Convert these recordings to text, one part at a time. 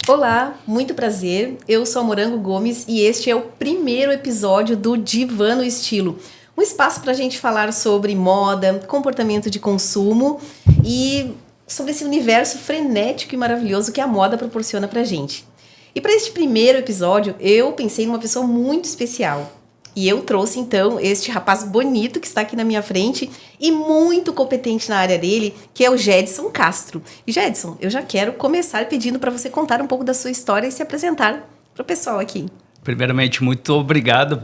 Olá, muito prazer. Eu sou a Morango Gomes e este é o primeiro episódio do Divã no Estilo. Um espaço para a gente falar sobre moda, comportamento de consumo e sobre esse universo frenético e maravilhoso que a moda proporciona para a gente. E para este primeiro episódio, eu pensei numa pessoa muito especial. E eu trouxe então este rapaz bonito que está aqui na minha frente e muito competente na área dele, que é o Jedson Castro. E Jedson, eu já quero começar pedindo para você contar um pouco da sua história e se apresentar para o pessoal aqui. Primeiramente, muito obrigado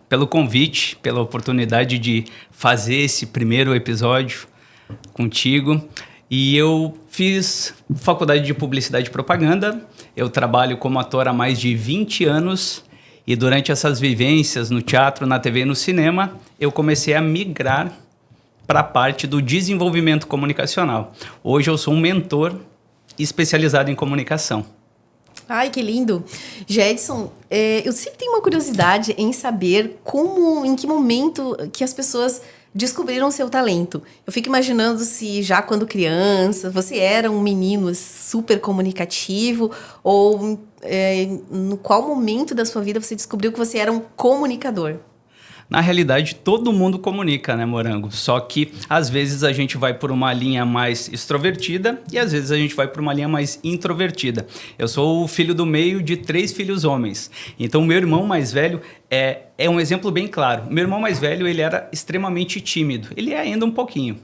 pelo convite, pela oportunidade de fazer esse primeiro episódio contigo. E eu fiz faculdade de Publicidade e Propaganda, eu trabalho como ator há mais de 20 anos e durante essas vivências no teatro, na TV e no cinema, eu comecei a migrar para a parte do desenvolvimento comunicacional. Hoje eu sou um mentor especializado em comunicação. Ai, que lindo! Jedson, eu sempre tenho uma curiosidade em saber em que momento que as pessoas descobriram seu talento. Eu fico imaginando se já quando criança você era um menino super comunicativo ou no qual momento da sua vida você descobriu que você era um comunicador. Na realidade, todo mundo comunica, né, Morango? Só que, às vezes, a gente vai por uma linha mais extrovertida e, às vezes, a gente vai por uma linha mais introvertida. Eu sou o filho do meio de 3 filhos homens. Então, meu irmão mais velho é um exemplo bem claro. Meu irmão mais velho, ele era extremamente tímido. Ele é ainda um pouquinho.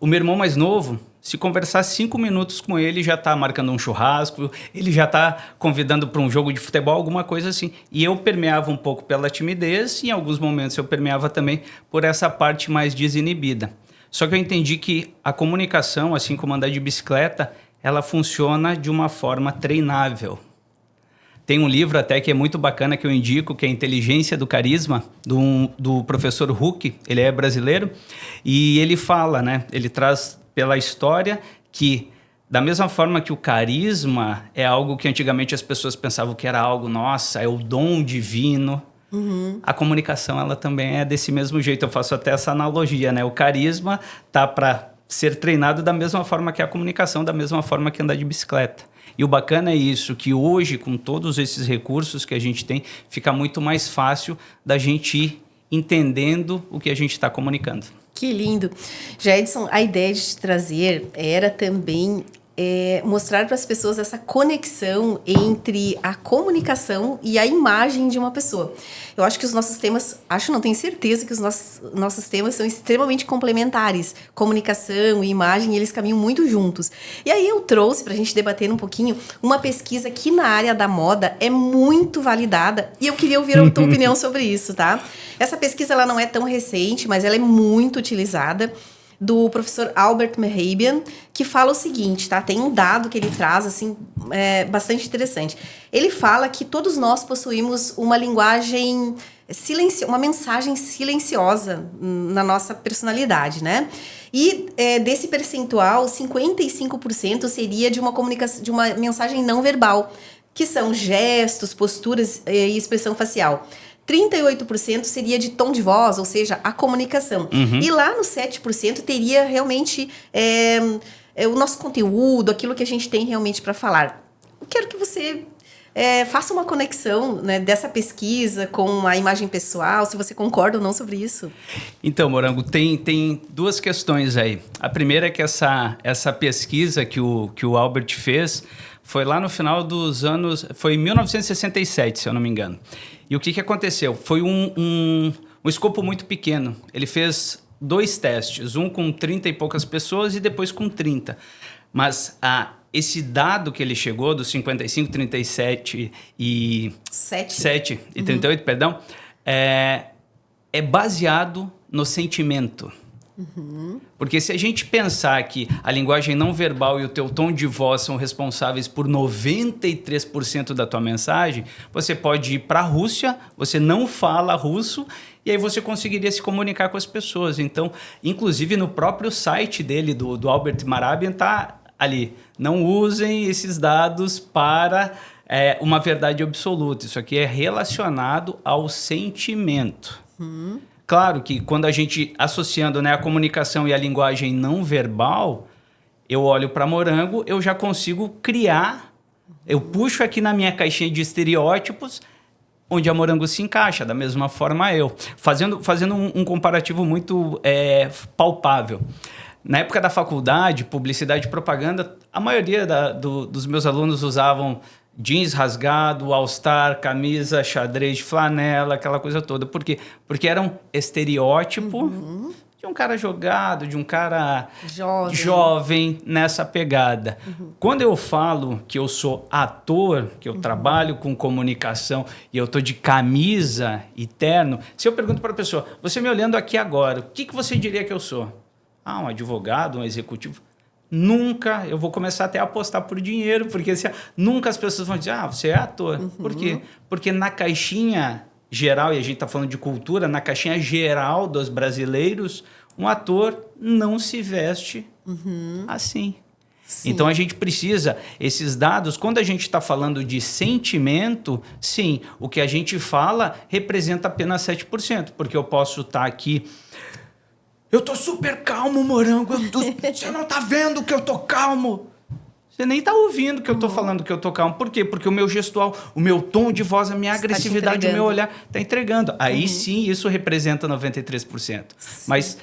O meu irmão mais novo, se conversar 5 minutos com ele, já está marcando um churrasco, ele já está convidando para um jogo de futebol, alguma coisa assim. E eu permeava um pouco pela timidez e em alguns momentos eu permeava também por essa parte mais desinibida. Só que eu entendi que a comunicação, assim como andar de bicicleta, ela funciona de uma forma treinável. Tem um livro até que é muito bacana que eu indico, que é Inteligência do Carisma, do professor Huck, ele é brasileiro, e ele fala, né? Ele traz pela história que, da mesma forma que o carisma é algo que antigamente as pessoas pensavam que era algo, nossa, é o dom divino, a comunicação ela também é desse mesmo jeito. Eu faço até essa analogia, né? O carisma tá para ser treinado da mesma forma que a comunicação, da mesma forma que andar de bicicleta. E o bacana é isso, que hoje, com todos esses recursos que a gente tem, fica muito mais fácil da gente ir entendendo o que a gente está comunicando. Que lindo! Jedson, a ideia de te trazer era também mostrar para as pessoas essa conexão entre a comunicação e a imagem de uma pessoa. Eu acho que os nossos temas, não tenho certeza que os nossos temas são extremamente complementares. Comunicação e imagem, eles caminham muito juntos. E aí eu trouxe para a gente debater um pouquinho uma pesquisa que na área da moda é muito validada e eu queria ouvir a tua opinião sobre isso, tá? Essa pesquisa ela não é tão recente, mas ela é muito utilizada, do professor Albert Mehrabian, que fala o seguinte, tá? Tem um dado que ele traz, assim, bastante interessante. Ele fala que todos nós possuímos uma linguagem uma mensagem silenciosa na nossa personalidade, né? E desse percentual, 55% seria de uma comunicação, de uma mensagem não verbal, que são gestos, posturas e expressão facial. 38% seria de tom de voz, ou seja, a comunicação. E lá no 7% teria realmente o nosso conteúdo, aquilo que a gente tem realmente para falar. Eu quero que você faça uma conexão, né, dessa pesquisa com a imagem pessoal, se você concorda ou não sobre isso. Então, Morango, tem 2 questões aí. A primeira é que essa pesquisa que o Albert fez foi lá no final dos anos... Foi em 1967, se eu não me engano. E o que aconteceu? Foi um escopo muito pequeno. Ele fez 2 testes, um com 30 e poucas pessoas e depois com 30. Mas esse dado que ele chegou, dos 55, 37 e... 7 e 38, perdão, é baseado no sentimento. Porque se a gente pensar que a linguagem não verbal e o teu tom de voz são responsáveis por 93% da tua mensagem, você pode ir para a Rússia, você não fala russo e aí você conseguiria se comunicar com as pessoas. Então, inclusive no próprio site dele, do Albert Mehrabian, está ali, não usem esses dados para uma verdade absoluta. Isso aqui é relacionado ao sentimento. Claro que quando a gente associando, né, a comunicação e a linguagem não verbal, eu olho para Morango, eu já consigo criar Eu puxo aqui na minha caixinha de estereótipos onde a Morango se encaixa, da mesma forma eu. Fazendo um comparativo muito palpável. Na época da faculdade, publicidade e propaganda, a maioria dos meus alunos usavam jeans rasgado, all-star, camisa, xadrez de flanela, aquela coisa toda. Por quê? Porque era um estereótipo de um cara jogado, de um cara jovem nessa pegada. Quando eu falo que eu sou ator, que eu trabalho com comunicação e eu tô de camisa e terno, se eu pergunto para a pessoa, você me olhando aqui agora, o que você diria que eu sou? Um advogado, um executivo. Nunca eu vou começar até a apostar por dinheiro, porque nunca as pessoas vão dizer, você é ator. Por quê? Porque na caixinha geral, e a gente está falando de cultura, na caixinha geral dos brasileiros, um ator não se veste assim. Sim. Então a gente precisa, esses dados, quando a gente está falando de sentimento, sim, o que a gente fala representa apenas 7%, porque eu posso estar aqui. Eu tô super calmo, Morango. Você não tá vendo que eu tô calmo. Você nem tá ouvindo que eu tô falando que eu tô calmo. Por quê? Porque o meu gestual, o meu tom de voz, a minha agressividade, o meu olhar tá entregando. Aí sim, isso representa 93%. Mas,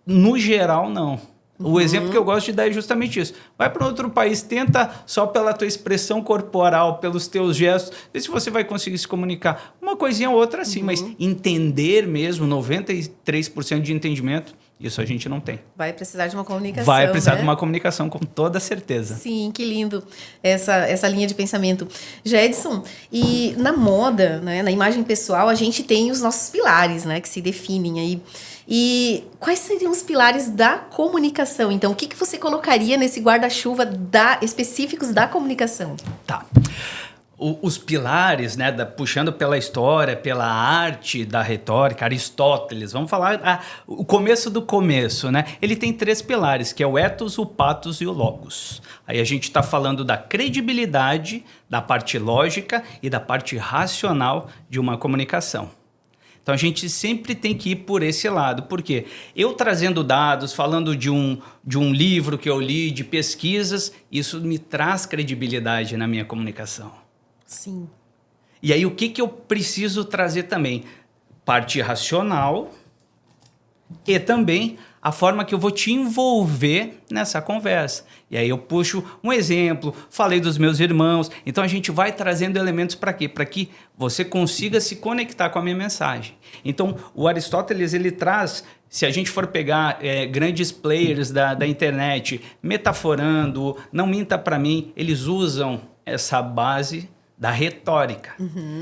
no geral, não. O exemplo que eu gosto de dar é justamente isso. Vai para outro país, tenta só pela tua expressão corporal, pelos teus gestos, vê se você vai conseguir se comunicar. Uma coisinha ou outra, sim, mas entender mesmo, 93% de entendimento, isso a gente não tem. Vai precisar de uma comunicação, Vai precisar de uma comunicação, com toda certeza. Sim, que lindo essa linha de pensamento. Jedson, e na moda, né, na imagem pessoal, a gente tem os nossos pilares, né, que se definem aí. E quais seriam os pilares da comunicação? Então, o que você colocaria nesse guarda-chuva específicos da comunicação? Tá. Os pilares, né, puxando pela história, pela arte da retórica, Aristóteles, vamos falar o começo do começo, né? Ele tem 3 pilares, que é o ethos, o pathos e o logos. Aí a gente está falando da credibilidade, da parte lógica e da parte racional de uma comunicação. Então a gente sempre tem que ir por esse lado. Por quê? Eu trazendo dados, falando de um livro que eu li, de pesquisas, isso me traz credibilidade na minha comunicação. Sim. E aí o que eu preciso trazer também? Parte racional e também a forma que eu vou te envolver nessa conversa. E aí eu puxo um exemplo, falei dos meus irmãos, então a gente vai trazendo elementos para quê? Para que você consiga se conectar com a minha mensagem. Então o Aristóteles, ele traz, se a gente for pegar grandes players da internet, metaforando, não minta para mim, eles usam essa base da retórica.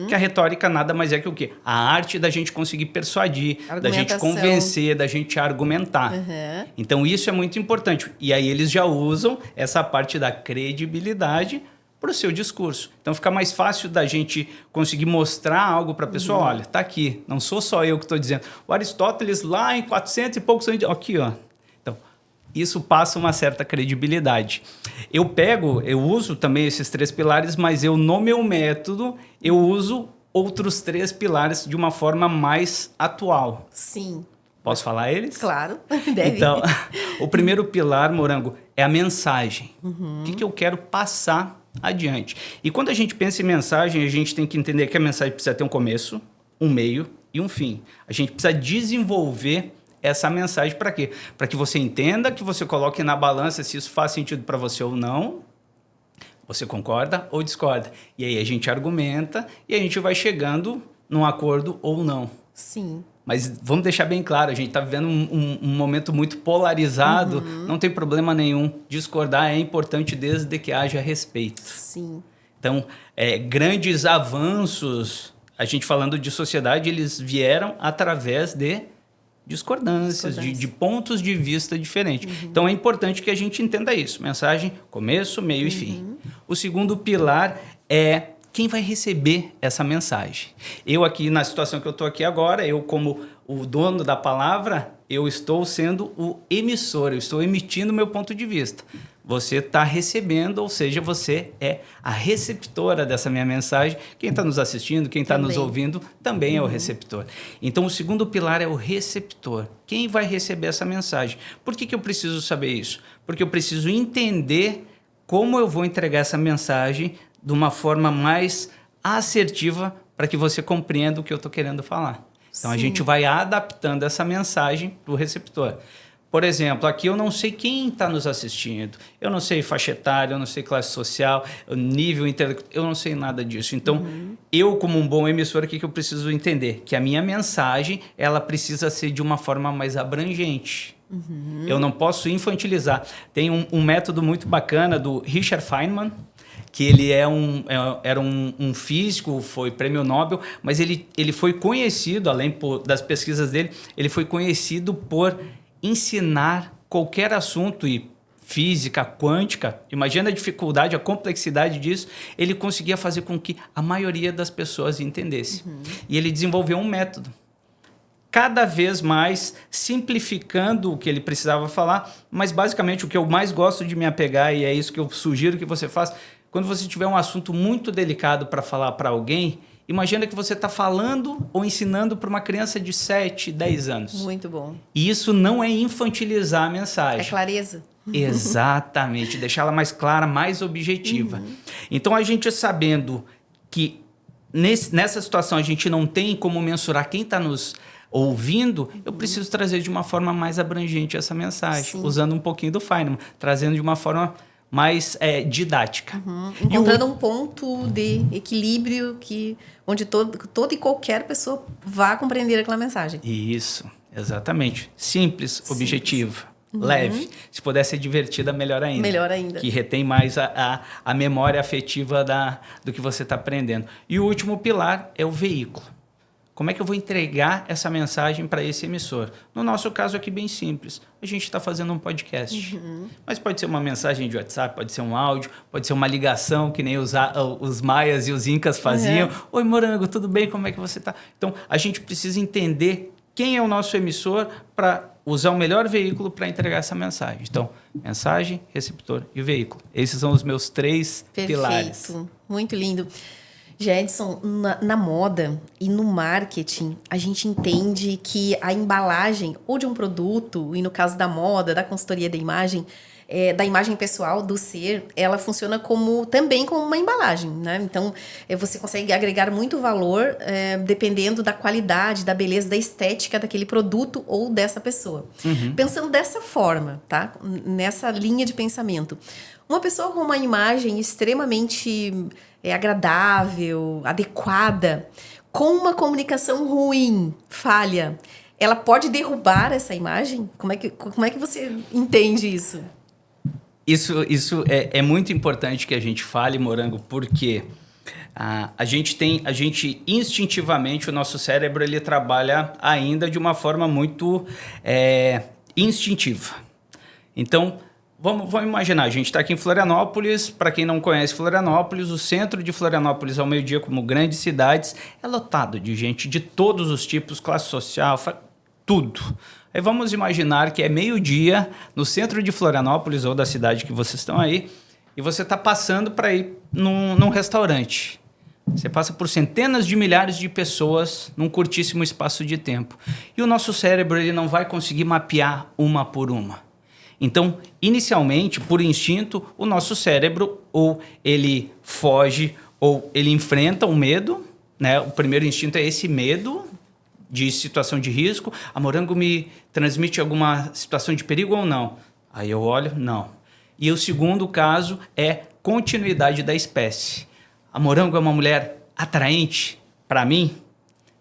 Que a retórica nada mais é que o quê? A arte da gente conseguir persuadir, da gente convencer, da gente argumentar. Então isso é muito importante. E aí eles já usam essa parte da credibilidade para o seu discurso. Então fica mais fácil da gente conseguir mostrar algo para a pessoa. Olha, tá aqui, não sou só eu que estou dizendo. O Aristóteles lá em 400 e poucos anos... Aqui, ó. Isso passa uma certa credibilidade. Eu uso também esses 3 pilares, mas no meu método, eu uso outros 3 pilares de uma forma mais atual. Sim. Posso falar eles? Claro, deve. Então, o primeiro pilar, Morango, é a mensagem. O que eu quero passar adiante? E quando a gente pensa em mensagem, a gente tem que entender que a mensagem precisa ter um começo, um meio e um fim. A gente precisa desenvolver essa mensagem para quê? Para que você entenda, que você coloque na balança se isso faz sentido para você ou não. Você concorda ou discorda? E aí a gente argumenta e a gente vai chegando num acordo ou não. Sim. Mas vamos deixar bem claro, a gente está vivendo um momento muito polarizado, não tem problema nenhum. Discordar é importante desde que haja respeito. Sim. Então, grandes avanços, a gente falando de sociedade, eles vieram através de discordâncias, de pontos de vista diferentes. Então, é importante que a gente entenda isso. Mensagem, começo, meio e fim. O segundo pilar é quem vai receber essa mensagem. Eu aqui, na situação que eu estou aqui agora, eu como o dono da palavra, eu estou sendo o emissor, eu estou emitindo meu ponto de vista. Você está recebendo, ou seja, você é a receptora dessa minha mensagem. Quem está nos assistindo, quem está nos ouvindo, também é o receptor. Então, o segundo pilar é o receptor. Quem vai receber essa mensagem? Por que eu preciso saber isso? Porque eu preciso entender como eu vou entregar essa mensagem de uma forma mais assertiva para que você compreenda o que eu estou querendo falar. Então, a gente vai adaptando essa mensagem para o receptor. Por exemplo, aqui eu não sei quem está nos assistindo, eu não sei faixa etária, eu não sei classe social, nível intelectual, eu não sei nada disso. Então, eu como um bom emissor, o que eu preciso entender? Que a minha mensagem, ela precisa ser de uma forma mais abrangente. Eu não posso infantilizar. Tem um método muito bacana do Richard Feynman, que ele era um físico, foi prêmio Nobel, mas ele foi conhecido, além das pesquisas dele, ele foi conhecido por ensinar qualquer assunto, e física quântica, imagina a dificuldade, a complexidade disso, ele conseguia fazer com que a maioria das pessoas entendesse. E ele desenvolveu um método, cada vez mais simplificando o que ele precisava falar, mas basicamente o que eu mais gosto de me apegar, e é isso que eu sugiro que você faça, quando você tiver um assunto muito delicado para falar para alguém, imagina que você está falando ou ensinando para uma criança de 7, 10 anos. Muito bom. E isso não é infantilizar a mensagem. É clareza. Exatamente, deixar ela mais clara, mais objetiva. Então, a gente sabendo que nessa situação a gente não tem como mensurar quem está nos ouvindo, eu preciso trazer de uma forma mais abrangente essa mensagem, usando um pouquinho do Feynman, trazendo de uma forma mais didática. Encontrando um ponto de equilíbrio onde toda e qualquer pessoa vá compreender aquela mensagem. Isso, exatamente. Simples, objetiva, leve. Se puder ser divertida, melhor ainda. Melhor ainda. Que retém mais a memória afetiva do que você está aprendendo. E o último pilar é o veículo. Como é que eu vou entregar essa mensagem para esse emissor? No nosso caso aqui, bem simples. A gente está fazendo um podcast. Mas pode ser uma mensagem de WhatsApp, pode ser um áudio, pode ser uma ligação, que nem os maias e os incas faziam. Oi, Morango, tudo bem? Como é que você está? Então, a gente precisa entender quem é o nosso emissor para usar o melhor veículo para entregar essa mensagem. Então, mensagem, receptor e veículo. Esses são os meus 3 pilares. Perfeito. Muito lindo. Jedson, na moda e no marketing, a gente entende que a embalagem ou de um produto, e no caso da moda, da consultoria da imagem pessoal, do ser, ela funciona também como uma embalagem, né? Então, você consegue agregar muito valor dependendo da qualidade, da beleza, da estética daquele produto ou dessa pessoa. Pensando dessa forma, tá? Nessa linha de pensamento. Uma pessoa com uma imagem extremamente agradável, adequada, com uma comunicação ruim, falha, ela pode derrubar essa imagem? Como é que você entende isso? Isso é muito importante que a gente fale, Morango, porque a gente instintivamente, o nosso cérebro, ele trabalha ainda de uma forma muito instintiva. Então, vamos imaginar, a gente está aqui em Florianópolis. Para quem não conhece Florianópolis, o centro de Florianópolis, ao meio-dia, como grandes cidades, é lotado de gente de todos os tipos, classe social, tudo. Aí vamos imaginar que é meio-dia no centro de Florianópolis ou da cidade que vocês estão aí, e você está passando para ir num restaurante. Você passa por centenas de milhares de pessoas num curtíssimo espaço de tempo. E o nosso cérebro, ele não vai conseguir mapear uma por uma. Então, inicialmente, por instinto, o nosso cérebro ou ele foge ou ele enfrenta o medo, né? O primeiro instinto é esse medo de situação de risco. A Morango me transmite alguma situação de perigo ou não? Aí eu olho, não. E o segundo caso é continuidade da espécie. A Morango é uma mulher atraente para mim?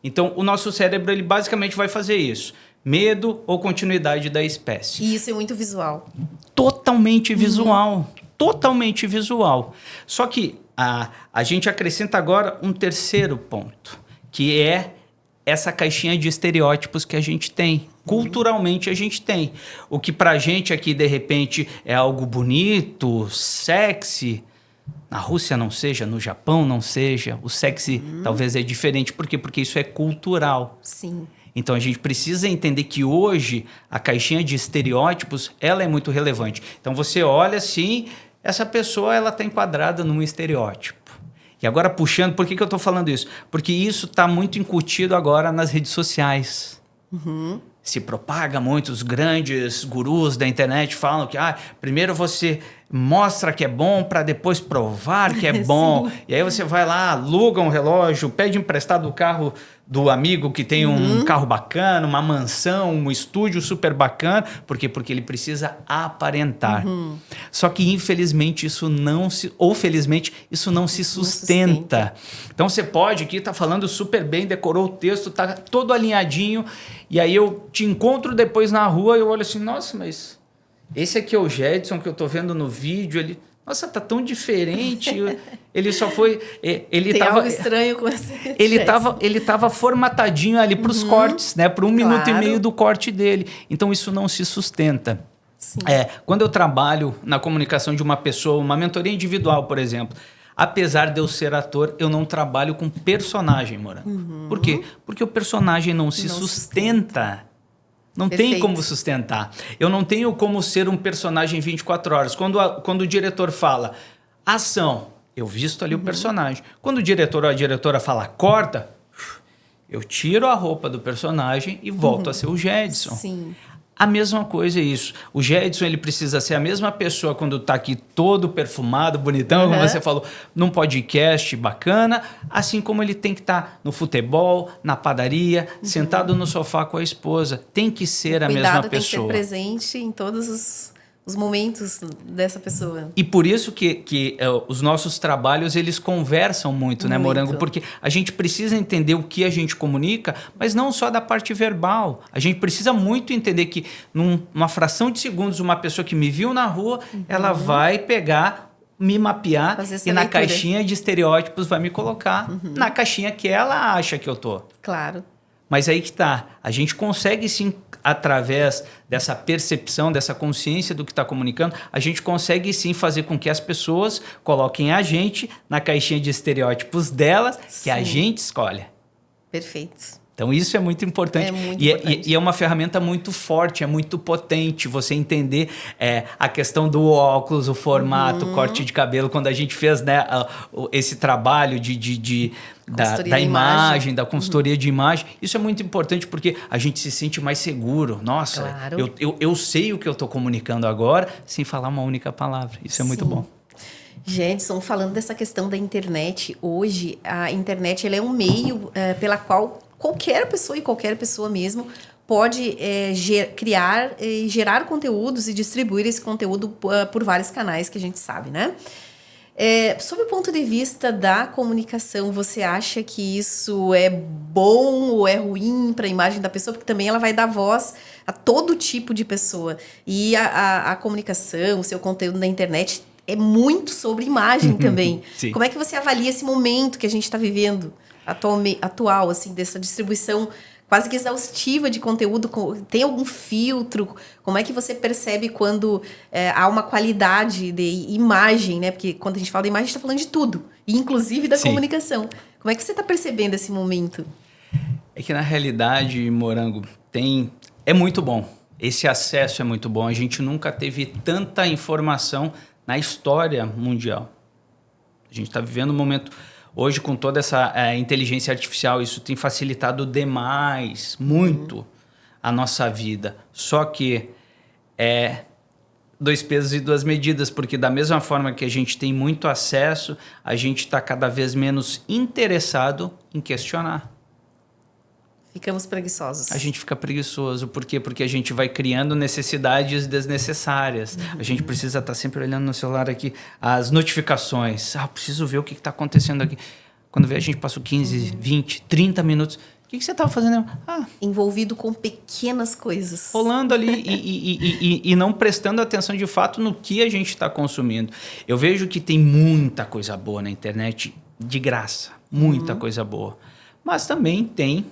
Então, o nosso cérebro, ele basicamente vai fazer isso. Medo ou continuidade da espécie. E isso é muito visual. Totalmente visual. Totalmente visual. Só que a gente acrescenta agora um terceiro ponto, que é essa caixinha de estereótipos que a gente tem. Culturalmente a gente tem. O que pra gente aqui, de repente, é algo bonito, sexy. Na Rússia não seja, no Japão não seja. O sexy talvez é diferente. Por quê? Porque isso é cultural. Sim. Então, a gente precisa entender que hoje a caixinha de estereótipos, ela é muito relevante. Então, você olha assim, essa pessoa ela está enquadrada num estereótipo. E agora, puxando, por que eu estou falando isso? Porque isso está muito incutido agora nas redes sociais. Se propaga muito, os grandes gurus da internet falam que primeiro você mostra que é bom para depois provar que é bom. E aí você vai lá, aluga um relógio, pede emprestado o carro do amigo que tem um carro bacana, uma mansão, um estúdio super bacana. Por quê? Porque ele precisa aparentar. Só que, infelizmente, isso não se... Ou, felizmente, isso não se sustenta. Então, você pode aqui estar falando super bem, decorou o texto, tá todo alinhadinho. E aí eu te encontro depois na rua e eu olho assim, nossa, mas esse aqui é o Jedson que eu tô vendo no vídeo, ele... Nossa, tá tão diferente. Ele só foi... Tem algo estranho com esse ele tava formatadinho ali para os cortes, né? Para 1 minuto e meio do corte dele. Então, isso não se sustenta. Quando eu trabalho na comunicação de uma pessoa, uma mentoria individual, por exemplo, apesar de eu ser ator, eu não trabalho com personagem, Morango. Por quê? Porque o personagem não se sustenta. Não tem como sustentar. Eu não tenho como ser um personagem 24 horas. Quando o diretor fala ação, eu visto ali o personagem. Quando o diretor ou a diretora fala corta, eu tiro a roupa do personagem e volto a ser o Jedson. Sim. A mesma coisa é isso. O Jedson, ele precisa ser a mesma pessoa quando tá aqui todo perfumado, bonitão, como você falou, num podcast bacana, assim como ele tem que estar no futebol, na padaria, sentado no sofá com a esposa. Tem que ser a mesma pessoa. Tem que ser presente em todos os momentos dessa pessoa. E por isso que os nossos trabalhos, eles conversam muito, né, Morango? Porque a gente precisa entender o que a gente comunica, mas não só da parte verbal. A gente precisa muito entender que numa fração de segundos, uma pessoa que me viu na rua, ela vai pegar, me mapear e na caixinha de estereótipos vai me colocar na caixinha que ela acha que eu tô. Claro. Mas aí que tá. A gente consegue sim, através dessa percepção, dessa consciência do que está comunicando, a gente consegue sim fazer com que as pessoas coloquem a gente na caixinha de estereótipos delas, que a gente escolhe. Perfeito. Então isso é muito importante. É muito importante. E é uma ferramenta muito forte, é muito potente você entender a questão do óculos, o formato, o corte de cabelo. Quando a gente fez, né, esse trabalho da imagem, da consultoria de imagem, isso é muito importante porque a gente se sente mais seguro. Nossa, claro. eu sei o que eu estou comunicando agora sem falar uma única palavra. Isso é muito bom. Jedson, falando dessa questão da internet, hoje a internet ela é um meio pela qual qualquer pessoa mesmo pode criar e gerar conteúdos e distribuir esse conteúdo por vários canais que a gente sabe, né? Sob o ponto de vista da comunicação, você acha que isso é bom ou é ruim para a imagem da pessoa? Porque também ela vai dar voz a todo tipo de pessoa. E a comunicação, o seu conteúdo na internet é muito sobre imagem também. Como é que você avalia esse momento que a gente está vivendo atual, assim, dessa distribuição quase que exaustiva de conteúdo? Tem algum filtro? Como é que você percebe quando há uma qualidade de imagem, né? Porque quando a gente fala de imagem, a gente está falando de tudo, inclusive da comunicação. Como é que você está percebendo esse momento? É que, na realidade, Morango, é muito bom. Esse acesso é muito bom. A gente nunca teve tanta informação na história mundial. A gente está vivendo um momento... Hoje, com toda essa inteligência artificial, isso tem facilitado demais, muito, a nossa vida. Só que dois pesos e duas medidas, porque da mesma forma que a gente tem muito acesso, a gente está cada vez menos interessado em questionar. Ficamos preguiçosos. A gente fica preguiçoso. Por quê? Porque a gente vai criando necessidades desnecessárias. A gente precisa estar sempre olhando no celular aqui as notificações. Preciso ver o que está acontecendo aqui. Quando vê, a gente passa 15, 20, 30 minutos. O que você estava fazendo? Envolvido com pequenas coisas. Rolando ali e não prestando atenção de fato no que a gente está consumindo. Eu vejo que tem muita coisa boa na internet de graça. Muita coisa boa. Mas também tem...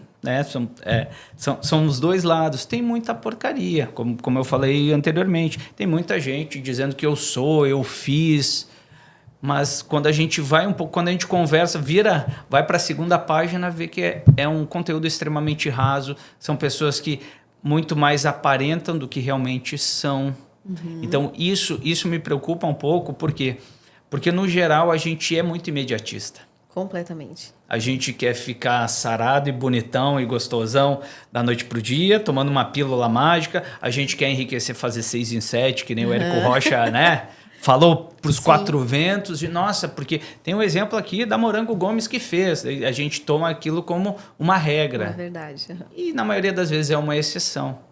São os dois lados. Tem muita porcaria, como eu falei anteriormente. Tem muita gente dizendo que eu fiz, mas quando a gente vai um pouco, quando a gente conversa, vai para a segunda página, vê que é um conteúdo extremamente raso. São pessoas que muito mais aparentam do que realmente são. Então isso me preocupa um pouco, porque no geral a gente é muito imediatista. Completamente. A gente quer ficar sarado e bonitão e gostosão da noite pro dia, tomando uma pílula mágica. A gente quer enriquecer, fazer 6 em 7, que nem o Érico Rocha, né? falou para os quatro ventos, e nossa, porque tem um exemplo aqui da Morango Gomes que fez, a gente toma aquilo como uma regra. É verdade. E na maioria das vezes é uma exceção.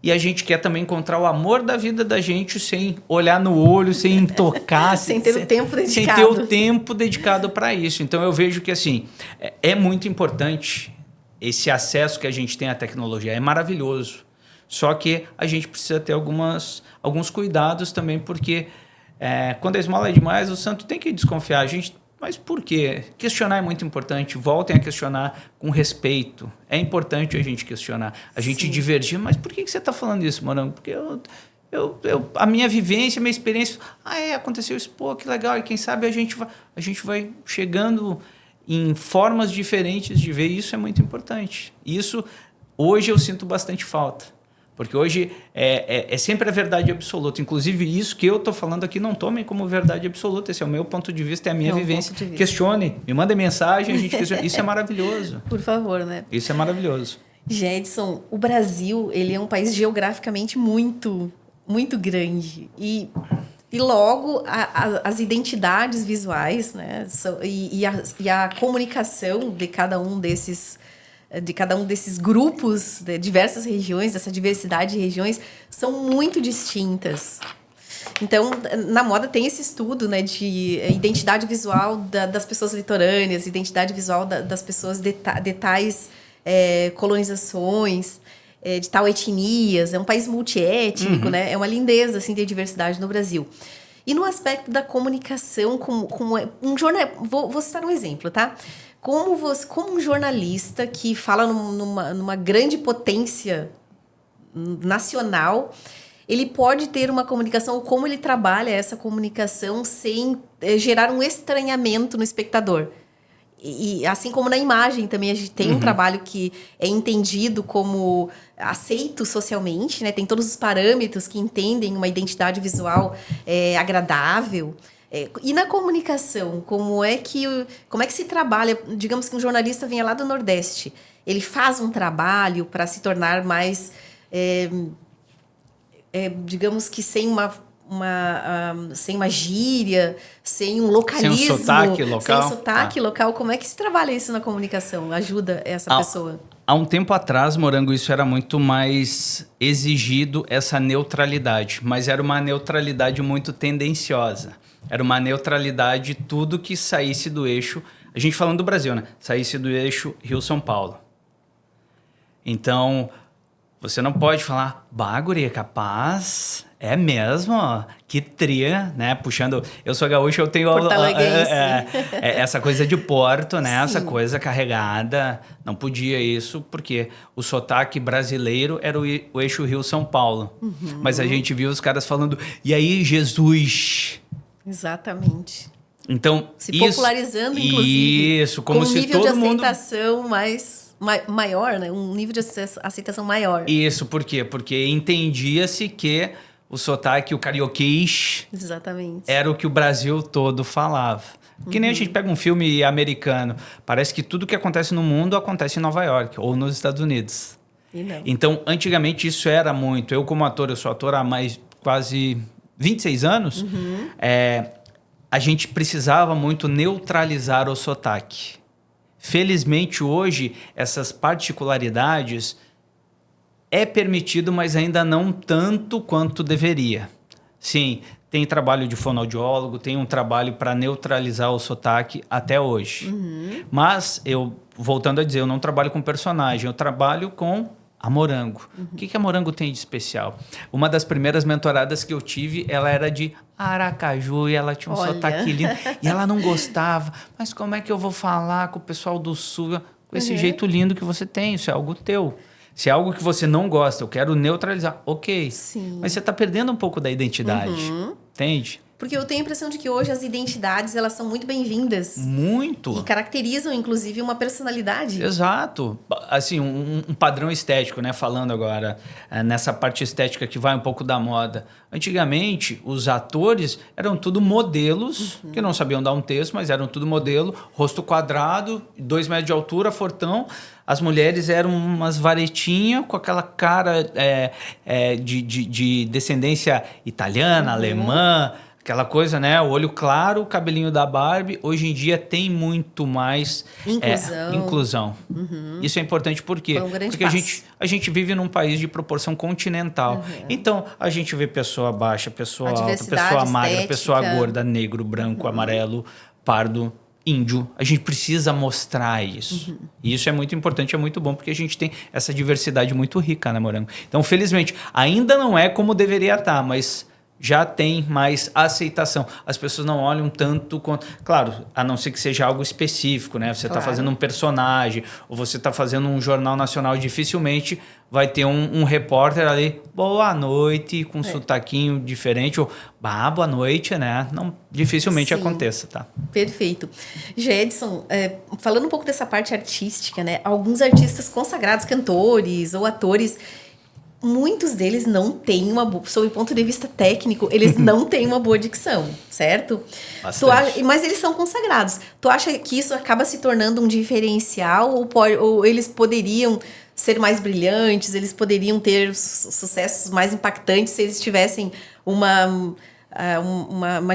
E a gente quer também encontrar o amor da vida da gente sem olhar no olho, sem tocar. Sem ter o tempo dedicado. Sem ter o tempo dedicado para isso. Então eu vejo que assim, é muito importante esse acesso que a gente tem à tecnologia. É maravilhoso. Só que a gente precisa ter alguns cuidados também, porque quando a esmola é demais, o santo tem que desconfiar. Mas por quê? Questionar é muito importante. Voltem a questionar com respeito. É importante a gente questionar. A gente divergir. Mas por que você está falando isso, Morango? Porque a minha vivência, a minha experiência... aconteceu isso. Pô, que legal. E quem sabe a gente vai chegando em formas diferentes de ver. Isso é muito importante. Isso, hoje, eu sinto bastante falta. Porque hoje é sempre a verdade absoluta. Inclusive, isso que eu estou falando aqui, não tomem como verdade absoluta. Esse é o meu ponto de vista, é a minha vivência. Questione, me mandem mensagem, a gente questiona. Isso é maravilhoso. Por favor, né? Isso é maravilhoso. Jedson, o Brasil, ele é um país geograficamente muito, muito grande. E logo, as identidades visuais, né? E a comunicação de cada um desses grupos, de diversas regiões, dessa diversidade de regiões, são muito distintas. Então, na moda tem esse estudo, né, de identidade visual das pessoas litorâneas, identidade visual das pessoas de tais colonizações, de tal etnias. É um país multiétnico, né? É uma lindeza assim, ter diversidade no Brasil. E no aspecto da comunicação, como um jornal... Vou citar um exemplo, tá? Como um jornalista que fala numa grande potência nacional, ele pode ter uma comunicação, ou como ele trabalha essa comunicação sem gerar um estranhamento no espectador. E assim como na imagem também, a gente tem um trabalho que é entendido como aceito socialmente, né? Tem todos os parâmetros que entendem uma identidade visual agradável. E na comunicação, como é que se trabalha? Digamos que um jornalista venha lá do Nordeste, ele faz um trabalho para se tornar mais, digamos que sem uma gíria, sem um localismo, sem um sotaque local. Sem sotaque local. Como é que se trabalha isso na comunicação? Ajuda essa pessoa? Há um tempo atrás, Morango, isso era muito mais exigido, essa neutralidade. Mas era uma neutralidade muito tendenciosa. Era uma neutralidade, tudo que saísse do eixo... A gente falando do Brasil, né? Saísse do eixo Rio-São Paulo. Então, você não pode falar... Bah, guria, capaz... É mesmo? Que tria, né? Puxando... Eu sou gaúcho, eu tenho... essa coisa de Porto, né? Sim. Essa coisa carregada. Não podia isso, porque o sotaque brasileiro era o eixo Rio-São Paulo. Mas a gente viu os caras falando... E aí, Jesus... Exatamente. Então, se popularizando, inclusive. Isso, como se nível todo de mundo... aceitação maior, né? Um nível de aceitação maior. Isso, por quê? Porque entendia-se que o sotaque, o carioquês... Exatamente. Era o que o Brasil todo falava. Que nem a gente pega um filme americano. Parece que tudo que acontece no mundo acontece em Nova York ou nos Estados Unidos. E não. Então, antigamente isso era muito. Eu, como ator, eu sou ator há mais quase 26 anos. A gente precisava muito neutralizar o sotaque. Felizmente, hoje, essas particularidades é permitido, mas ainda não tanto quanto deveria. Sim, tem trabalho de fonoaudiólogo, tem um trabalho para neutralizar o sotaque até hoje. Mas, voltando a dizer, eu não trabalho com personagem, eu trabalho com a Morango. O que a Morango tem de especial? Uma das primeiras mentoradas que eu tive, ela era de Aracaju e ela tinha um sotaque lindo. E ela não gostava. Mas como é que eu vou falar com o pessoal do Sul com esse jeito lindo que você tem? Isso é algo teu. Se é algo que você não gosta, eu quero neutralizar. Ok. Sim. Mas você está perdendo um pouco da identidade. Entende? Porque eu tenho a impressão de que hoje as identidades, elas são muito bem-vindas. Muito. E caracterizam, inclusive, uma personalidade. Exato. Assim, um padrão estético, né? Falando agora nessa parte estética que vai um pouco da moda. Antigamente, os atores eram tudo modelos, que não sabiam dar um texto, mas eram tudo modelo, rosto quadrado, 2 metros de altura, fortão. As mulheres eram umas varetinhas com aquela cara de descendência italiana, alemã, Aquela coisa, né? O olho claro, o cabelinho da Barbie. Hoje em dia tem muito mais inclusão. Isso é importante por quê? Porque a gente vive num país de proporção continental. Então, a gente vê pessoa baixa, pessoa alta, pessoa magra, pessoa gorda, negro, branco, amarelo, pardo, índio. A gente precisa mostrar isso. E isso é muito importante, é muito bom, porque a gente tem essa diversidade muito rica, né, Morango? Então, felizmente, ainda não é como deveria estar, mas já tem mais aceitação. As pessoas não olham tanto quanto... Claro, a não ser que seja algo específico, né? Você está fazendo um personagem, ou você está fazendo um jornal nacional, dificilmente vai ter um repórter ali, boa noite, com um sotaquinho diferente, ou boa noite, né? Não, dificilmente aconteça, tá? Perfeito. Gedson, falando um pouco dessa parte artística, né? Alguns artistas consagrados, cantores ou atores, muitos deles não têm sob o ponto de vista técnico, eles não têm uma boa dicção, certo? Mas eles são consagrados. Tu acha que isso acaba se tornando um diferencial ou eles poderiam ser mais brilhantes, eles poderiam ter sucessos mais impactantes se eles tivessem uma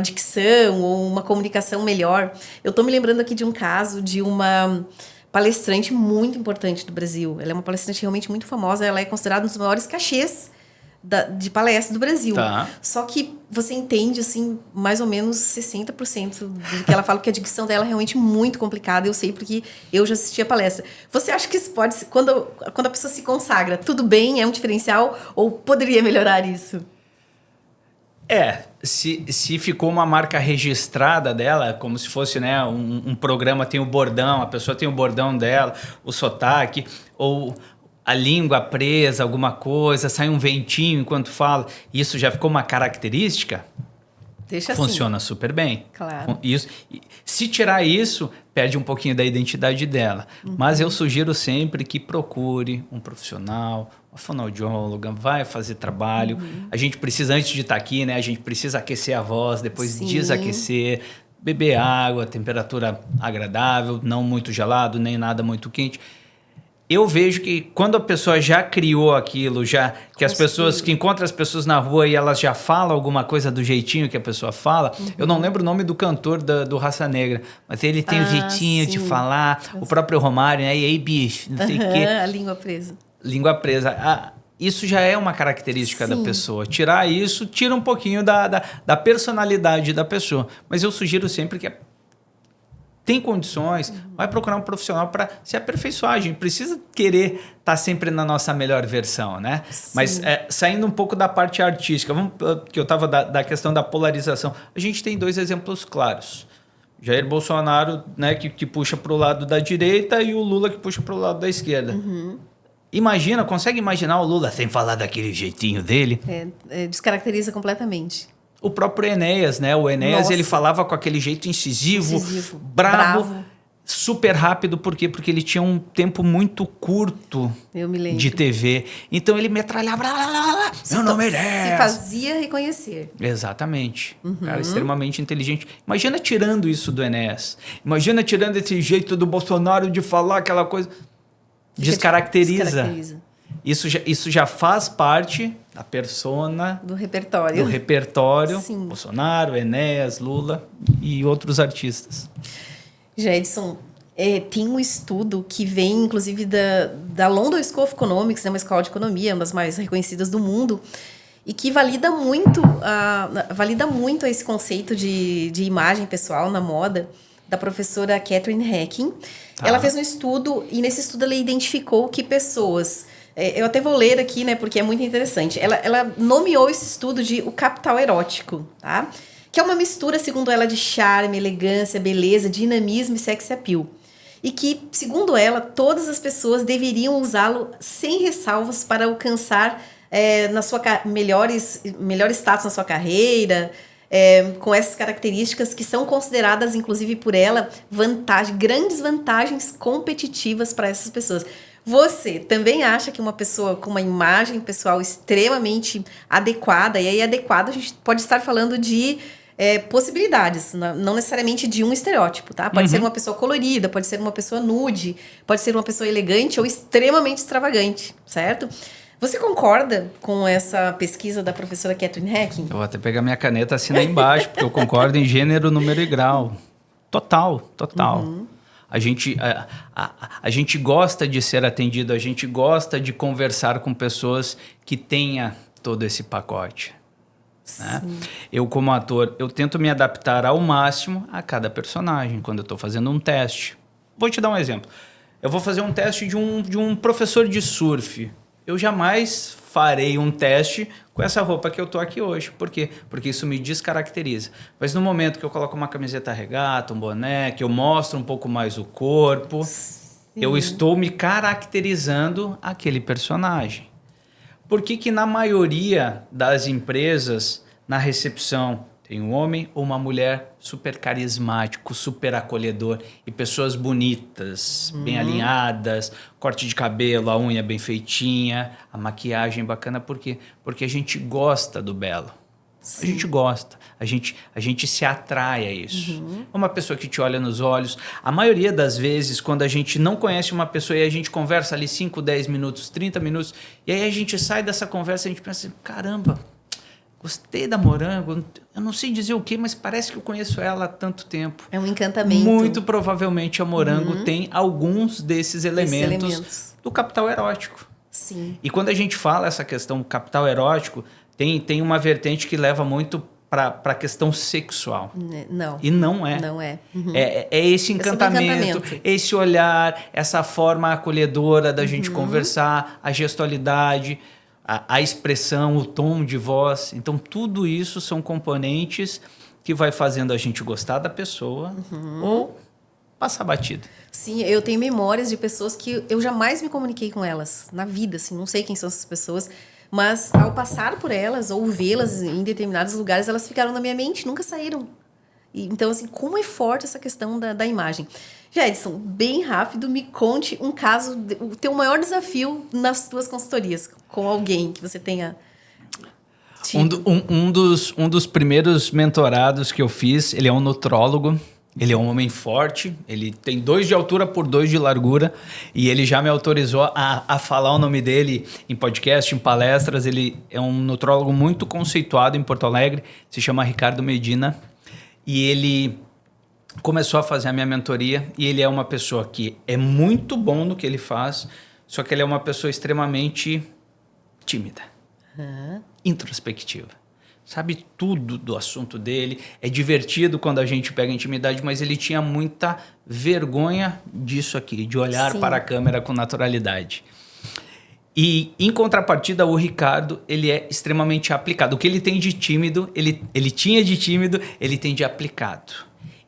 dicção ou uma comunicação melhor? Eu estou me lembrando aqui de um caso de uma palestrante muito importante do Brasil. Ela é uma palestrante realmente muito famosa. Ela é considerada um dos maiores cachês de palestra do Brasil. Só que você entende, assim, mais ou menos 60% do que ela fala, porque a dicção dela é realmente muito complicada. Eu sei porque eu já assisti a palestra. Você acha que isso pode ser, quando a pessoa se consagra, tudo bem, é um diferencial, ou poderia melhorar isso? Se ficou uma marca registrada dela, como se fosse, né, um programa tem o bordão, a pessoa tem o bordão dela, o sotaque, ou a língua presa, alguma coisa, sai um ventinho enquanto fala, isso já ficou uma característica, funciona super bem. Claro. Isso, se tirar isso, perde um pouquinho da identidade dela. Mas eu sugiro sempre que procure um profissional, uma fonoaudióloga, vai fazer trabalho. A gente precisa, antes de estar aqui, né, a gente precisa aquecer a voz, depois desaquecer, beber água, temperatura agradável, não muito gelado, nem nada muito quente. Eu vejo que quando a pessoa já criou aquilo, que as pessoas, que encontra as pessoas na rua e elas já falam alguma coisa do jeitinho que a pessoa fala, eu não lembro o nome do cantor do Raça Negra, mas ele tem o jeitinho de falar, o próprio Romário, né? E aí, bicho, não sei o quê. A língua presa. Língua presa. Isso já é uma característica da pessoa. Tirar isso, tira um pouquinho da personalidade da pessoa. Mas eu sugiro sempre que tem condições, vai procurar um profissional para se aperfeiçoar. A gente precisa querer estar sempre na nossa melhor versão, né? Sim. Mas saindo um pouco da parte artística, que eu estava da questão da polarização, a gente tem dois exemplos claros. Jair Bolsonaro, né, que puxa para o lado da direita, e o Lula que puxa para o lado da esquerda. Consegue imaginar o Lula sem falar daquele jeitinho dele? Descaracteriza completamente. O próprio Enéas, né? O Enéas, ele falava com aquele jeito incisivo, bravo, super rápido. Por quê? Porque ele tinha um tempo muito curto de TV. Então, ele metralhava. Meu nome é Enéas. Se fazia reconhecer. Exatamente. Cara, extremamente inteligente. Imagina tirando isso do Enéas. Imagina tirando esse jeito do Bolsonaro de falar aquela coisa. Descaracteriza. Isso já faz parte da persona... Do repertório. Sim. Bolsonaro, Enéas, Lula e outros artistas. Gedson, tem um estudo que vem, inclusive, da London School of Economics, né, uma escola de economia, uma das mais reconhecidas do mundo, e que valida muito esse conceito de imagem pessoal na moda, da professora Catherine Hacking. Ela fez um estudo, e nesse estudo ela identificou que pessoas... eu até vou ler aqui, né, porque é muito interessante. Ela nomeou esse estudo de o capital erótico, tá? Que é uma mistura, segundo ela, de charme, elegância, beleza, dinamismo e sex appeal. E que, segundo ela, todas as pessoas deveriam usá-lo sem ressalvas para alcançar melhor status na sua carreira, com essas características que são consideradas, inclusive por ela, grandes vantagens competitivas para essas pessoas. Você também acha que uma pessoa com uma imagem pessoal extremamente adequada, e aí adequada a gente pode estar falando de possibilidades, não necessariamente de um estereótipo, tá? Pode ser uma pessoa colorida, pode ser uma pessoa nude, pode ser uma pessoa elegante ou extremamente extravagante, certo? Você concorda com essa pesquisa da professora Catherine Hacking? Eu vou até pegar minha caneta e assinar embaixo, porque eu concordo em gênero, número e grau. Total. A gente gosta de ser atendido, a gente gosta de conversar com pessoas que tenha todo esse pacote. Né? Eu, como ator, eu tento me adaptar ao máximo a cada personagem quando eu estou fazendo um teste. Vou te dar um exemplo. Eu vou fazer um teste de um professor de surf. Eu jamais farei um teste com essa roupa que eu tô aqui hoje. Por quê? Porque isso me descaracteriza. Mas no momento que eu coloco uma camiseta regata, um boné, que eu mostro um pouco mais o corpo, eu estou me caracterizando aquele personagem. Por que na maioria das empresas, na recepção, tem um homem ou uma mulher super carismático, super acolhedor e pessoas bonitas, bem alinhadas, corte de cabelo, a unha bem feitinha, a maquiagem bacana. Por quê? Porque a gente gosta do belo. Sim. A gente gosta, a gente se atrai a isso. Uma pessoa que te olha nos olhos. A maioria das vezes, quando a gente não conhece uma pessoa e a gente conversa ali 5, 10 minutos, 30 minutos, e aí a gente sai dessa conversa e a gente pensa assim, caramba, gostei da Morango, eu não sei dizer o quê, mas parece que eu conheço ela há tanto tempo. É um encantamento. Muito provavelmente a Morango tem alguns desses elementos do capital erótico. Sim. E quando a gente fala essa questão do capital erótico, tem uma vertente que leva muito para a questão sexual. Não. E não é. Não é. É esse encantamento, esse olhar, essa forma acolhedora da gente conversar, a gestualidade, a expressão, o tom de voz. Então, tudo isso são componentes que vai fazendo a gente gostar da pessoa ou passar batido. Sim, eu tenho memórias de pessoas que eu jamais me comuniquei com elas na vida, assim, não sei quem são essas pessoas, mas ao passar por elas ou vê-las em determinados lugares, elas ficaram na minha mente, nunca saíram. Então, assim, como é forte essa questão da imagem. Jedson, bem rápido, me conte um caso, o teu maior desafio nas tuas consultorias, com alguém que você tenha tido. Um dos primeiros mentorados que eu fiz, ele é um nutrólogo, ele é um homem forte, ele tem 2 de altura por 2 de largura e ele já me autorizou a falar o nome dele em podcast, em palestras. Ele é um nutrólogo muito conceituado em Porto Alegre, se chama Ricardo Medina, e ele começou a fazer a minha mentoria e ele é uma pessoa que é muito bom no que ele faz, só que ele é uma pessoa extremamente tímida, introspectiva. Sabe tudo do assunto dele, é divertido quando a gente pega intimidade, mas ele tinha muita vergonha disso aqui, de olhar para a câmera com naturalidade. E, em contrapartida, o Ricardo, ele é extremamente aplicado. O que ele tem de tímido, ele tinha de tímido, ele tem de aplicado.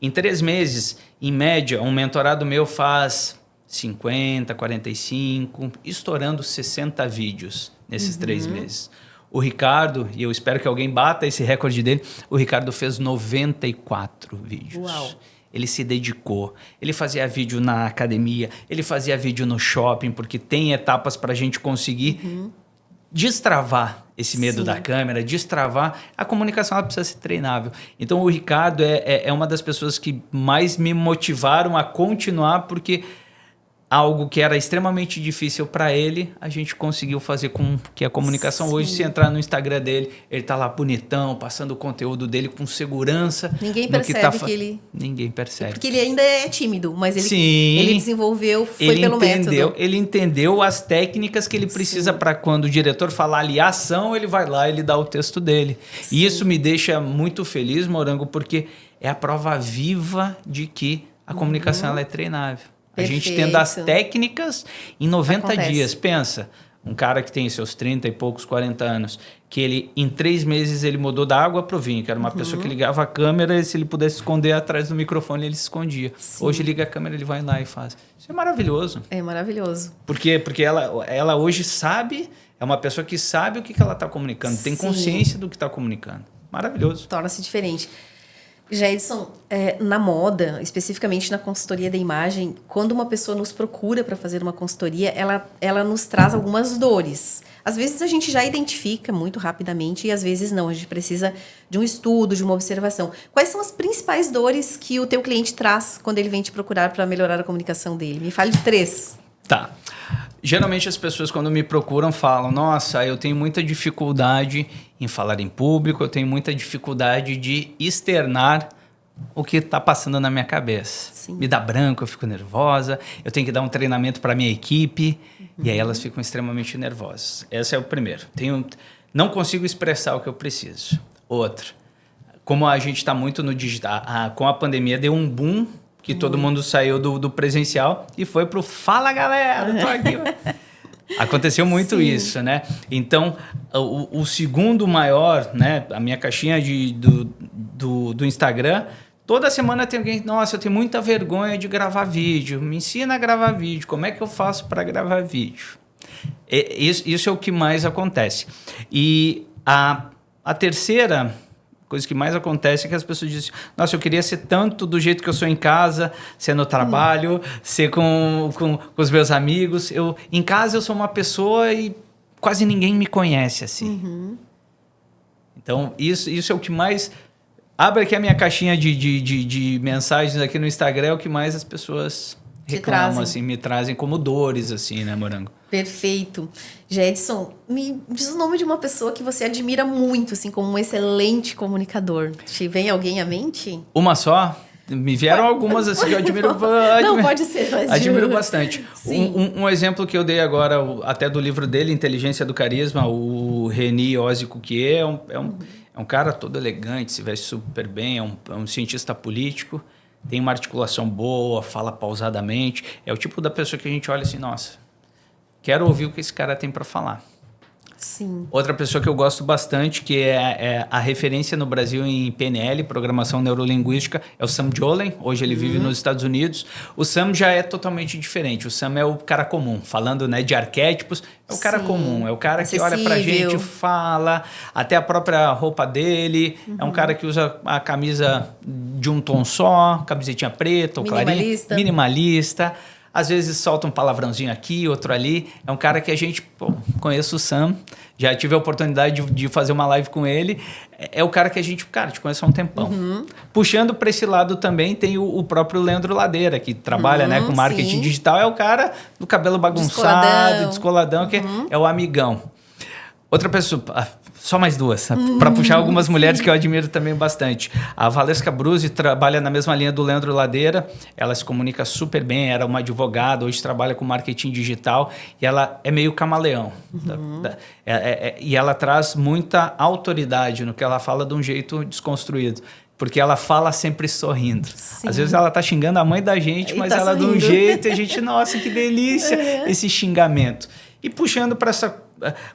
Em 3 meses, em média, um mentorado meu faz 50, 45, estourando 60 vídeos nesses 3 meses. O Ricardo, e eu espero que alguém bata esse recorde dele, o Ricardo fez 94 vídeos. Uau. Ele se dedicou, ele fazia vídeo na academia, ele fazia vídeo no shopping, porque tem etapas para a gente conseguir destravar esse medo da câmera, destravar. A comunicação, ela precisa ser treinável. Então, o Ricardo é uma das pessoas que mais me motivaram a continuar, porque algo que era extremamente difícil para ele, a gente conseguiu fazer com que a comunicação... Hoje, se entrar no Instagram dele, ele tá lá bonitão, passando o conteúdo dele com segurança. Ninguém percebe que ele... Ninguém percebe. Porque ele ainda é tímido, mas ele desenvolveu, pelo método. Ele entendeu as técnicas que ele precisa para quando o diretor falar ali ação, ele vai lá e ele dá o texto dele. E isso me deixa muito feliz, Morango, porque é a prova viva de que a comunicação ela é treinável. A gente tendo as técnicas em 90 dias. Pensa, um cara que tem seus 30 e poucos, 40 anos, que ele, em 3 meses, ele mudou da água para o vinho, que era uma pessoa que ligava a câmera e se ele pudesse esconder atrás do microfone, ele se escondia. Hoje liga a câmera, ele vai lá e faz. Isso é maravilhoso. É maravilhoso. Porque ela hoje sabe, é uma pessoa que sabe o que ela está comunicando, tem consciência do que está comunicando. Maravilhoso. Torna-se diferente. Jedson, na moda, especificamente na consultoria da imagem, quando uma pessoa nos procura para fazer uma consultoria, ela nos traz algumas dores. Às vezes a gente já identifica muito rapidamente e às vezes não. A gente precisa de um estudo, de uma observação. Quais são as principais dores que o teu cliente traz quando ele vem te procurar para melhorar a comunicação dele? Me fale de 3. Tá. Geralmente as pessoas quando me procuram falam, nossa, eu tenho muita dificuldade em falar em público, eu tenho muita dificuldade de externar o que está passando na minha cabeça. Sim. Me dá branco, eu fico nervosa, eu tenho que dar um treinamento para minha equipe, e aí elas ficam extremamente nervosas. Esse é o primeiro. Não consigo expressar o que eu preciso. Outro, como a gente está muito no digital, com a pandemia deu um boom, que todo mundo saiu do presencial e foi pro Fala Galera, tô aqui. Aconteceu muito isso, né? Então, o segundo maior, né? A minha caixinha do Instagram, toda semana tem alguém, nossa, eu tenho muita vergonha de gravar vídeo, me ensina a gravar vídeo, como é que eu faço para gravar vídeo? Isso é o que mais acontece. E a terceira coisa que mais acontece é que as pessoas dizem, nossa, eu queria ser tanto do jeito que eu sou em casa, ser no trabalho, ser com os meus amigos. Em casa eu sou uma pessoa e quase ninguém me conhece assim. Então, isso é o que mais... Abre aqui a minha caixinha de mensagens aqui no Instagram, é o que mais as pessoas reclamam, assim, me trazem como dores, assim, né, Morango? Perfeito. Jedson, me diz o nome de uma pessoa que você admira muito, assim, como um excelente comunicador. Te vem alguém à mente? Uma só? Me vieram algumas, assim, que eu admiro... Não, pode ser, mas... Admiro bastante. Sim. Um exemplo que eu dei agora, até do livro dele, Inteligência do Carisma, o Reni Ozzie-Cuquier, é um cara todo elegante, se veste super bem, é um cientista político, tem uma articulação boa, fala pausadamente, é o tipo da pessoa que a gente olha assim, nossa, quero ouvir o que esse cara tem para falar. Sim. Outra pessoa que eu gosto bastante, que é a referência no Brasil em PNL, Programação Neurolinguística, é o Sam Jolen. Hoje ele vive nos Estados Unidos. O Sam já é totalmente diferente. O Sam é o cara comum. Falando, né, de arquétipos, é o cara comum. É o cara que olha pra gente, fala, até a própria roupa dele. É um cara que usa a camisa de um tom só, camisetinha preta ou clarinha. Minimalista. Às vezes solta um palavrãozinho aqui, outro ali. É um cara que a gente... conheço o Sam, já tive a oportunidade de fazer uma live com ele. É o cara que a gente... Cara, te conhece há um tempão. Puxando para esse lado também tem o próprio Leandro Ladeira, que trabalha, né, com marketing digital. É o cara do cabelo bagunçado, descoladão, que é o amigão. Outra pessoa... Só mais duas, para puxar algumas mulheres que eu admiro também bastante. A Valesca Bruzzi trabalha na mesma linha do Leandro Ladeira, ela se comunica super bem, era uma advogada, hoje trabalha com marketing digital e ela é meio camaleão. E ela traz muita autoridade no que ela fala de um jeito desconstruído. Porque ela fala sempre sorrindo. Sim. Às vezes ela tá xingando a mãe da gente, mas tá ela sorrindo. De um jeito e a gente, nossa, que delícia esse xingamento. E puxando para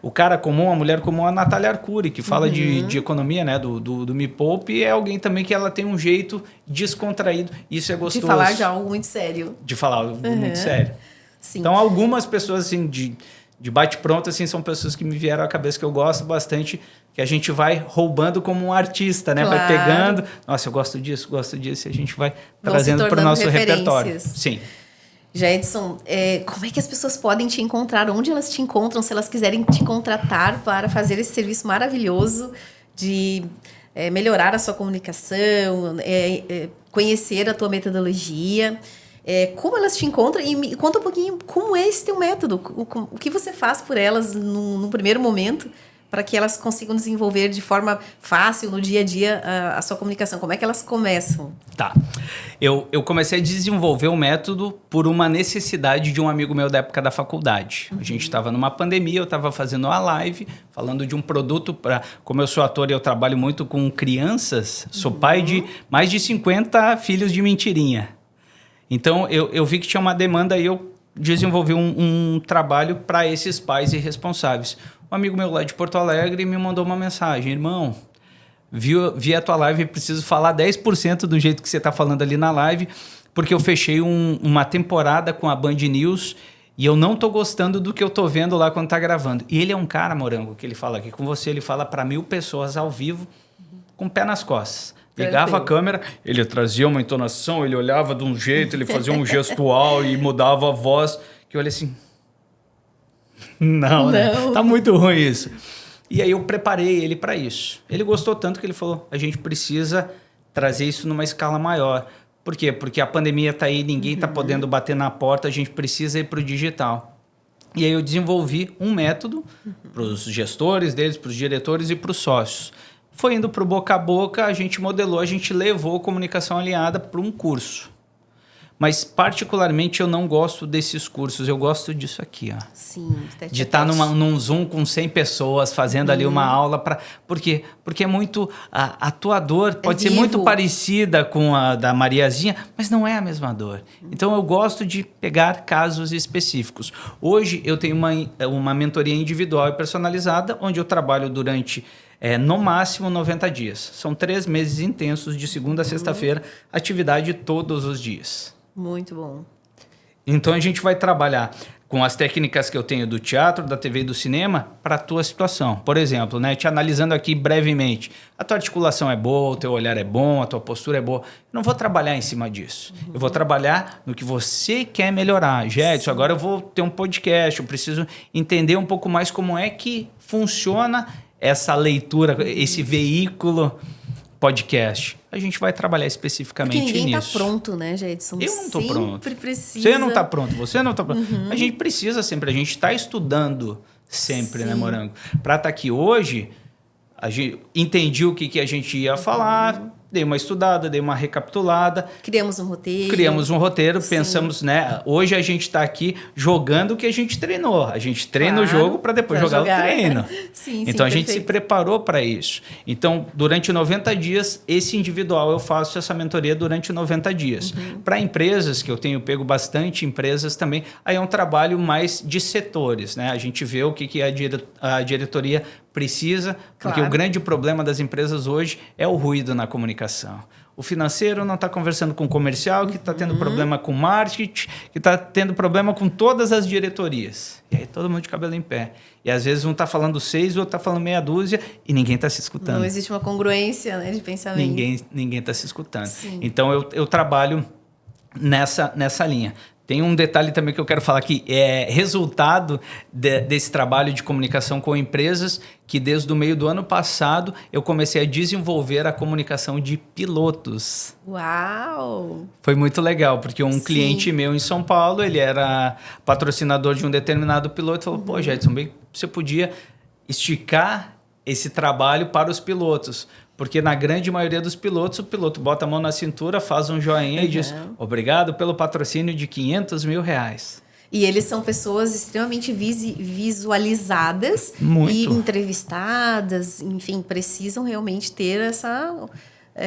o cara comum, a mulher comum, a Natália Arcuri, que fala de economia, né, do Me Poupe, é alguém também que ela tem um jeito descontraído. Isso é gostoso. De falar de algo muito sério. De falar algo muito sério. Sim. Então, algumas pessoas, assim, de bate-pronto, assim, são pessoas que me vieram à cabeça que eu gosto bastante, que a gente vai roubando como um artista, né? Claro. Vai pegando, nossa, eu gosto disso, e a gente vai trazendo para o nosso repertório. Sim. Jedson, como é que as pessoas podem te encontrar? Onde elas te encontram se elas quiserem te contratar para fazer esse serviço maravilhoso de melhorar a sua comunicação, conhecer a tua metodologia? Como elas te encontram? E me conta um pouquinho como é esse teu método, o que você faz por elas no primeiro momento, para que elas consigam desenvolver de forma fácil, no dia a dia, a sua comunicação. Como é que elas começam? Tá. Eu comecei a desenvolver o método por uma necessidade de um amigo meu da época da faculdade. A gente estava numa pandemia, eu estava fazendo uma live, falando de um produto para... Como eu sou ator e eu trabalho muito com crianças, sou pai de mais de 50 filhos de mentirinha. Então, eu vi que tinha uma demanda e eu desenvolvi um trabalho para esses pais irresponsáveis. Um amigo meu lá de Porto Alegre me mandou uma mensagem. Irmão, vi a tua live e preciso falar 10% do jeito que você está falando ali na live, porque eu fechei uma temporada com a Band News e eu não estou gostando do que eu estou vendo lá quando está gravando. E ele é um cara, Morango, que ele fala aqui com você, ele fala para 1000 pessoas ao vivo, com o pé nas costas. Ligava a câmera, ele trazia uma entonação, ele olhava de um jeito, ele fazia um gestual e mudava a voz, que eu olhei assim... Não, né? Tá muito ruim isso. E aí eu preparei ele para isso. Ele gostou tanto que ele falou, a gente precisa trazer isso numa escala maior. Por quê? Porque a pandemia tá aí, ninguém tá podendo bater na porta, a gente precisa ir pro digital. E aí eu desenvolvi um método para os gestores deles, para os diretores e para os sócios. Foi indo para o boca a boca, a gente modelou, a gente levou comunicação alinhada para um curso. Mas, particularmente, eu não gosto desses cursos. Eu gosto disso aqui, ó. Sim. De estar num Zoom com 100 pessoas, fazendo ali uma aula. Por quê? Porque é muito atuador. Pode ser muito parecida com a da Mariazinha, mas não é a mesma dor. Então, eu gosto de pegar casos específicos. Hoje, eu tenho uma mentoria individual e personalizada, onde eu trabalho durante... no máximo 90 dias. São 3 meses intensos, de segunda a sexta-feira, atividade todos os dias. Muito bom. Então a gente vai trabalhar com as técnicas que eu tenho do teatro, da TV e do cinema para a tua situação. Por exemplo, né, te analisando aqui brevemente, a tua articulação é boa, o teu olhar é bom, a tua postura é boa. Eu não vou trabalhar em cima disso. Eu vou trabalhar no que você quer melhorar. Jedson, agora eu vou ter um podcast, eu preciso entender um pouco mais como é que funciona essa leitura, esse veículo podcast. A gente vai trabalhar especificamente nisso. Porque ninguém está pronto, né, Jedson? Eu não estou pronto. Sempre precisa... Você não está pronto, você não está pronto. A gente precisa sempre, a gente está estudando sempre, né, Morango? Para estar aqui hoje, a gente entendi o que a gente ia falar, dei uma estudada, dei uma recapitulada. Criamos um roteiro, pensamos, né? Hoje a gente está aqui jogando o que a gente treinou. A gente treina o jogo para depois jogar o treino. Então a gente se preparou para isso. Então, durante 90 dias, esse individual, eu faço essa mentoria durante 90 dias. Para empresas, que eu tenho pego bastante empresas também, aí é um trabalho mais de setores, né? A gente vê o que a diretoria precisa, porque o grande problema das empresas hoje é o ruído na comunicação. O financeiro não está conversando com o comercial, que está tendo problema com o marketing, que está tendo problema com todas as diretorias. E aí todo mundo de cabelo em pé. E às vezes um está falando 6, o outro está falando meia dúzia e ninguém está se escutando. Não existe uma congruência, né, de pensamento. Ninguém está se escutando. Então eu trabalho nessa linha. Tem um detalhe também que eu quero falar que é resultado desse trabalho de comunicação com empresas, que desde o meio do ano passado eu comecei a desenvolver a comunicação de pilotos. Uau! Foi muito legal, porque um cliente meu em São Paulo, ele era patrocinador de um determinado piloto, falou, pô, Jedson, bem, você podia esticar esse trabalho para os pilotos. Porque na grande maioria dos pilotos, o piloto bota a mão na cintura, faz um joinha e diz, obrigado pelo patrocínio de R$500 mil. E eles são pessoas extremamente visualizadas e entrevistadas, enfim, precisam realmente ter essa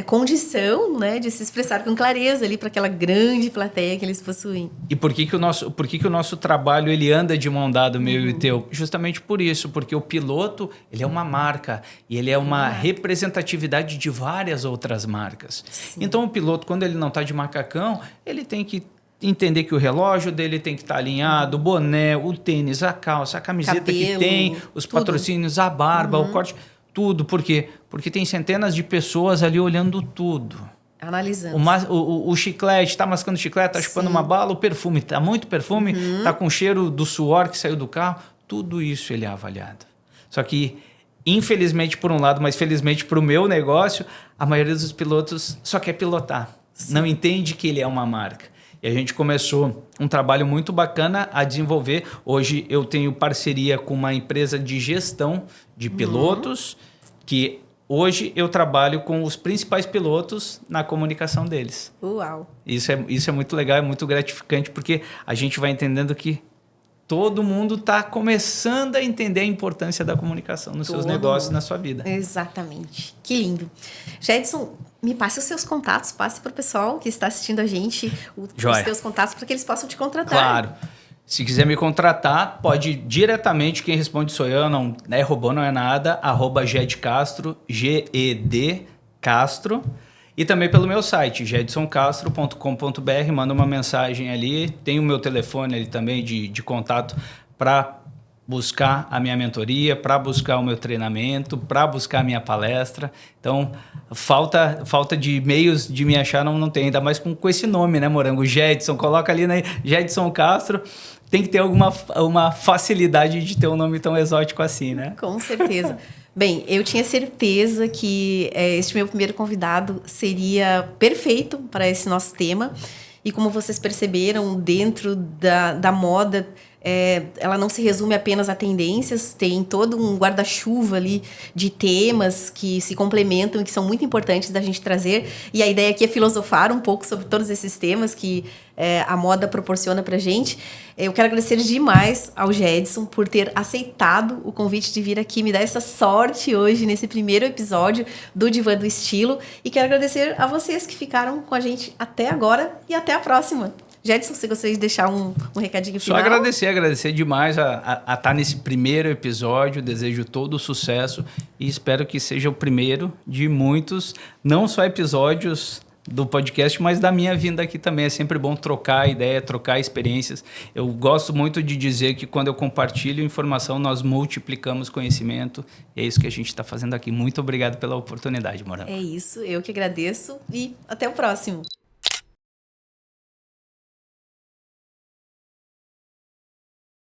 condição, né, de se expressar com clareza ali para aquela grande plateia que eles possuem. E por que o nosso trabalho ele anda de mão dada, o meu e o teu? Justamente por isso, porque o piloto ele é uma marca e ele é uma representatividade de várias outras marcas. Então o piloto, quando ele não está de macacão, ele tem que entender que o relógio dele tem que estar alinhado, o boné, o tênis, a calça, a camiseta que tem, os patrocínios, a barba, o corte... Tudo. Por quê? Porque tem centenas de pessoas ali olhando tudo. Analisando. O chiclete, está mascando chiclete, está chupando uma bala, o perfume, está muito perfume, está com cheiro do suor que saiu do carro. Tudo isso ele é avaliado. Só que, infelizmente por um lado, mas felizmente para o meu negócio, a maioria dos pilotos só quer pilotar. Não entende que ele é uma marca. E a gente começou um trabalho muito bacana a desenvolver. Hoje eu tenho parceria com uma empresa de gestão de pilotos, que hoje eu trabalho com os principais pilotos na comunicação deles. Uau! Isso é muito legal, é muito gratificante, porque a gente vai entendendo que todo mundo está começando a entender a importância da comunicação nos seus negócios, na sua vida. Exatamente. Que lindo. Jedson, me passe os seus contatos, passe para o pessoal que está assistindo a gente os seus contatos para que eles possam te contratar. Claro. Se quiser me contratar, pode ir diretamente, quem responde sou eu, não é robô, não é nada, @gedcastro, G-E-D, Castro. E também pelo meu site, jedsoncastro.com.br, manda uma mensagem ali, tem o meu telefone ali também de contato para buscar a minha mentoria, para buscar o meu treinamento, para buscar a minha palestra. Então, falta de meios de me achar não tem, ainda mais com esse nome, né, Morango? Jedson, coloca ali, né, Jedson Castro, tem que ter uma facilidade de ter um nome tão exótico assim, né? Com certeza. Bem, eu tinha certeza que este meu primeiro convidado seria perfeito para esse nosso tema. E como vocês perceberam, dentro da moda, ela não se resume apenas a tendências, tem todo um guarda-chuva ali de temas que se complementam e que são muito importantes da gente trazer. E a ideia aqui é filosofar um pouco sobre todos esses temas que a moda proporciona pra gente. Eu quero agradecer demais ao Gedson por ter aceitado o convite de vir aqui me dar essa sorte hoje nesse primeiro episódio do Divã do Estilo. E quero agradecer a vocês que ficaram com a gente até agora e até a próxima. Gedson, você gostaria de deixar um recadinho final? Só agradecer demais a estar nesse primeiro episódio. Desejo todo o sucesso e espero que seja o primeiro de muitos, não só episódios do podcast, mas da minha vinda aqui também. É sempre bom trocar ideia, trocar experiências. Eu gosto muito de dizer que quando eu compartilho informação, nós multiplicamos conhecimento. E é isso que a gente está fazendo aqui. Muito obrigado pela oportunidade, Morango. É isso, eu que agradeço e até o próximo.